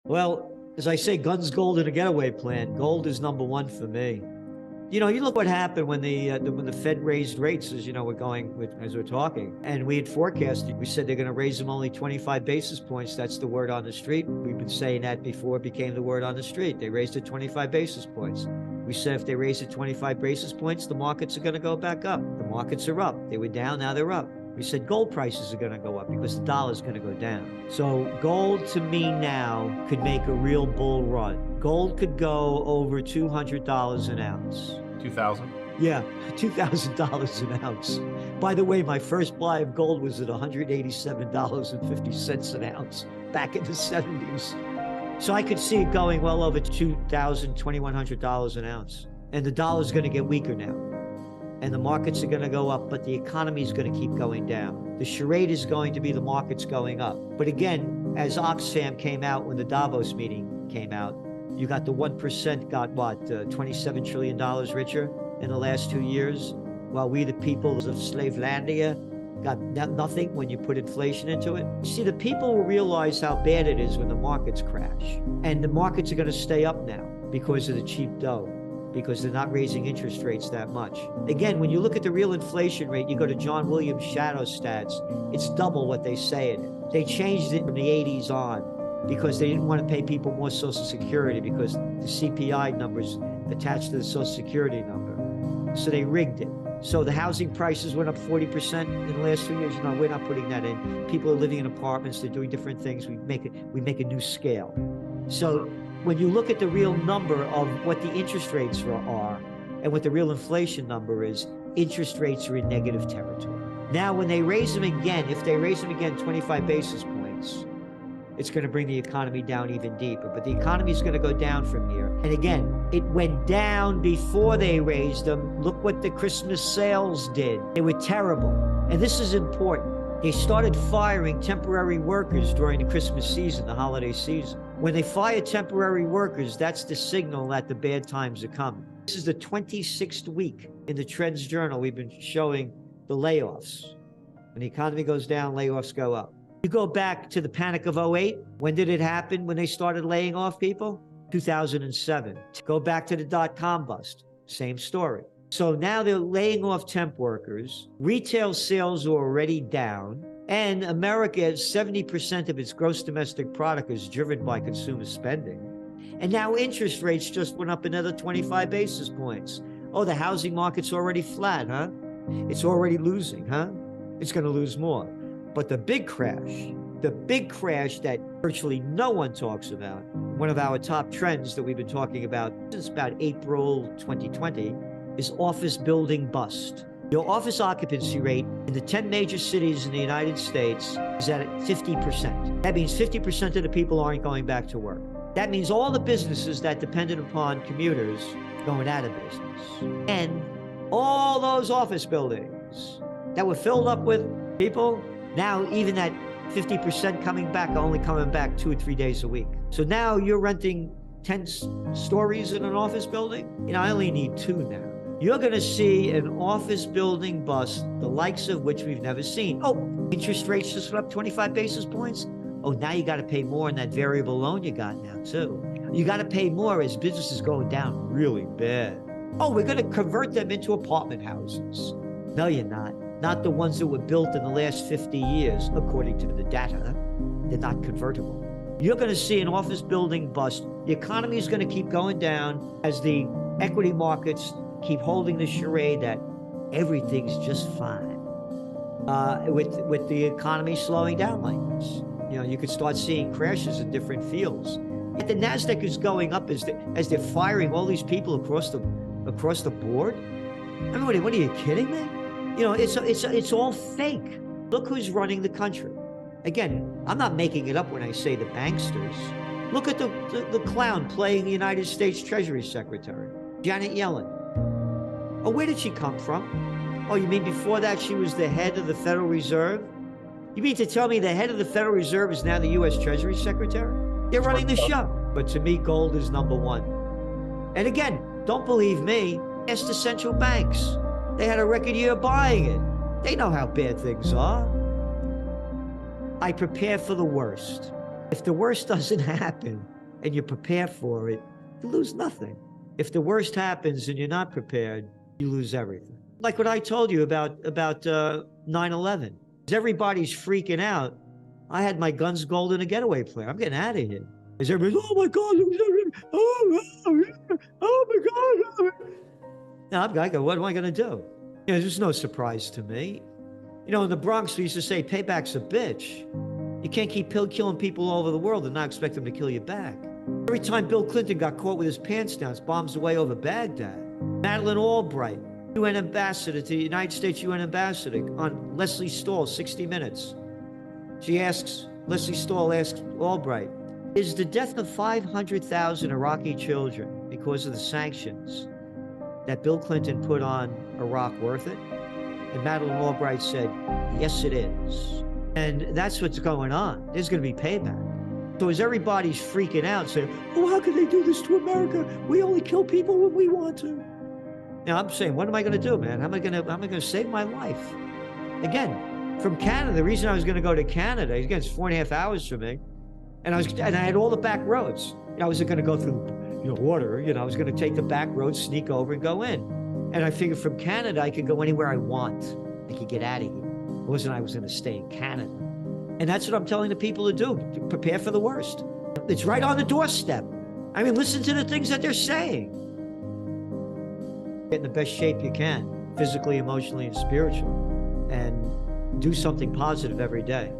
Well, as I say, guns, gold, and a getaway plan. Gold is number one for me. You know, you look what happened when the Fed raised rates, as you know, as we're talking, and we had forecasted. We said they're going to raise them only 25 basis points. That's the word on the street. We've been saying that before it became the word on the street. They raised it 25 basis points. We said if they raise it 25 basis points, the markets are going to go back up. The markets are up. They were down, now they're up. We said gold prices are going to go up because the dollar is going to go down. So gold to me now could make a real bull run. Gold could go over $200 an ounce. 2,000? Yeah, $2,000 an ounce. By the way, my first buy of gold was at $187.50 an ounce back in the 70s. So I could see it going well over $2,000, $2,100 an ounce. And the dollar's going to get weaker now. And the markets are going to go up, but the economy is going to keep going down. The charade is going to be the markets going up. But again, as Oxfam came out when the Davos meeting came out, you got the 1% got what, $27 trillion richer in the last 2 years, while we, the people of Slavelandia, got nothing when you put inflation into it. See, the people will realize how bad it is when the markets crash. And the markets are going to stay up now because of the cheap dough, because they're not raising interest rates that much. Again, when you look at the real inflation rate, you go to John Williams' shadow stats, it's double what they say it is. They changed it from the 80s on because they didn't want to pay people more Social Security because the CPI numbers attached to the Social Security number. So they rigged it. So the housing prices went up 40% in the last 2 years. No, we're not putting that in. People are living in apartments, they're doing different things. We make a new scale. So when you look at the real number of what the interest rates are and what the real inflation number is, interest rates are in negative territory. Now, when they raise them again, if they raise them again 25 basis points, it's going to bring the economy down even deeper. But the economy is going to go down from here. And again, it went down before they raised them. Look what the Christmas sales did. They were terrible. And this is important. They started firing temporary workers during the Christmas season, the holiday season. When they fire temporary workers, that's the signal that the bad times are coming. This is the 26th week in the Trends Journal. We've been showing the layoffs. When the economy goes down, layoffs go up. You go back to the panic of '08. When did it happen when they started laying off people? 2007. Go back to the dot-com bust. Same story. So now they're laying off temp workers. Retail sales are already down. And America, 70% of its gross domestic product is driven by consumer spending. And now interest rates just went up another 25 basis points. Oh, the housing market's already flat, huh? It's already losing, huh? It's going to lose more. But the big crash that virtually no one talks about, one of our top trends that we've been talking about since about April 2020, is office building bust. Your office occupancy rate in the 10 major cities in the United States is at 50%. That means 50% of the people aren't going back to work. That means all the businesses that depended upon commuters going out of business. And all those office buildings that were filled up with people, now even that 50% coming back are only coming back 2 or 3 days a week. So now you're renting 10 stories in an office building? You know, I only need 2 now. You're going to see an office building bust, the likes of which we've never seen. Oh, interest rates just went up 25 basis points? Oh, now you got to pay more on that variable loan you got now, too. You got to pay more as business is going down really bad. Oh, we're going to convert them into apartment houses. No, you're not. Not the ones that were built in the last 50 years, according to the data. They're not convertible. You're going to see an office building bust. The economy is going to keep going down as the equity markets keep holding the charade that everything's just fine. With the economy slowing down like this, you know, you could start seeing crashes in different fields. Yet the NASDAQ is going up as they're firing all these people across the board. I mean, what are you kidding me? You know, it's all fake. Look who's running the country. Again, I'm not making it up when I say the banksters. Look at the clown playing the United States Treasury Secretary, Janet Yellen. Oh, where did she come from? Oh, you mean before that she was the head of the Federal Reserve? You mean to tell me the head of the Federal Reserve is now the U.S. Treasury Secretary? They're running the show. But to me, gold is number one. And again, don't believe me. Ask the central banks. They had a record year buying it. They know how bad things are. I prepare for the worst. If the worst doesn't happen, and you prepare for it, you lose nothing. If the worst happens and you're not prepared, you lose everything. Like what I told you about 9/11. Everybody's freaking out. I had my guns gold in a getaway plan. I'm getting out of here. Because everybody's, oh my God, oh my God. Now I go, what am I going to do? There's no surprise to me. In the Bronx, we used to say, payback's a bitch. You can't keep killing people all over the world and not expect them to kill you back. Every time Bill Clinton got caught with his pants down, bombs away over Baghdad. Madeleine Albright, UN ambassador to the United States UN ambassador, on Leslie Stahl, 60 Minutes. Leslie Stahl asks Albright, is the death of 500,000 Iraqi children because of the sanctions that Bill Clinton put on Iraq worth it? And Madeleine Albright said, yes, it is. And that's what's going on. There's going to be payback. So as everybody's freaking out, saying, oh, how could they do this to America? We only kill people when we want to. Now I'm saying, what am I going to do, man? How am I going to save my life? Again, from Canada, the reason I was going to go to Canada, again, it's 4.5 hours from me. And I had all the back roads. I wasn't going to go through, water. I was going to take the back roads, sneak over and go in. And I figured from Canada, I could go anywhere I want. I could get out of here. It wasn't I was going to stay in Canada. And that's what I'm telling the people to do. To prepare for the worst. It's right on the doorstep. I mean, listen to the things that they're saying. Get in the best shape you can, physically, emotionally, and spiritually. And do something positive every day.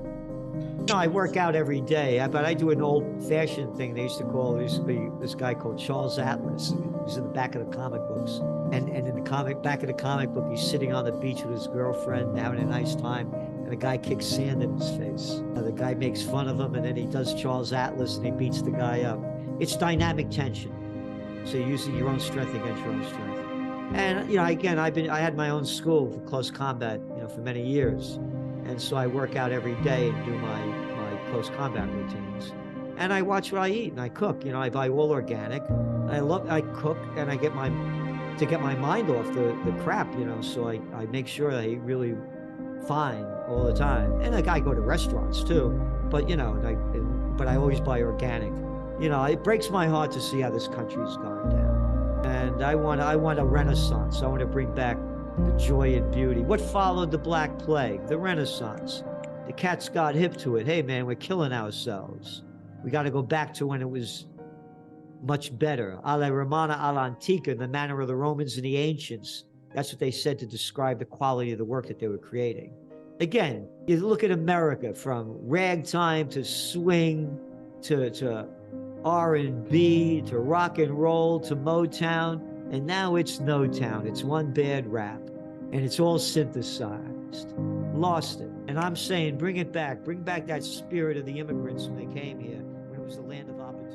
I work out every day, but I do an old-fashioned thing. They used to call, there used to be this guy called Charles Atlas. He was in the back of the comic books. And in the back of the comic book, he's sitting on the beach with his girlfriend, having a nice time, and a guy kicks sand in his face. The guy makes fun of him, and then he does Charles Atlas, and he beats the guy up. It's dynamic tension. So you're using your own strength against your own strength. And, again, I had my own school for close combat, for many years. And so I work out every day and do my close combat routines. And I watch what I eat and I cook. I buy all organic. I cook and I get my mind off the crap, so I make sure I eat really fine all the time. And I go to restaurants too, but but I always buy organic. It breaks my heart to see how this country's gone down. And I want a renaissance. I want to bring back the joy and beauty. What followed the Black Plague? The Renaissance. The cats got hip to it. Hey, man, we're killing ourselves. We got to go back to when it was much better. Alla Romana, alla Antica, in the manner of the Romans and the ancients. That's what they said to describe the quality of the work that they were creating. Again, you look at America, from ragtime to swing to R&B to rock and roll to Motown. And now it's no town. It's one bad rap. And it's all synthesized. Lost it. And I'm saying, bring it back. Bring back that spirit of the immigrants when they came here, when it was the land of opportunity.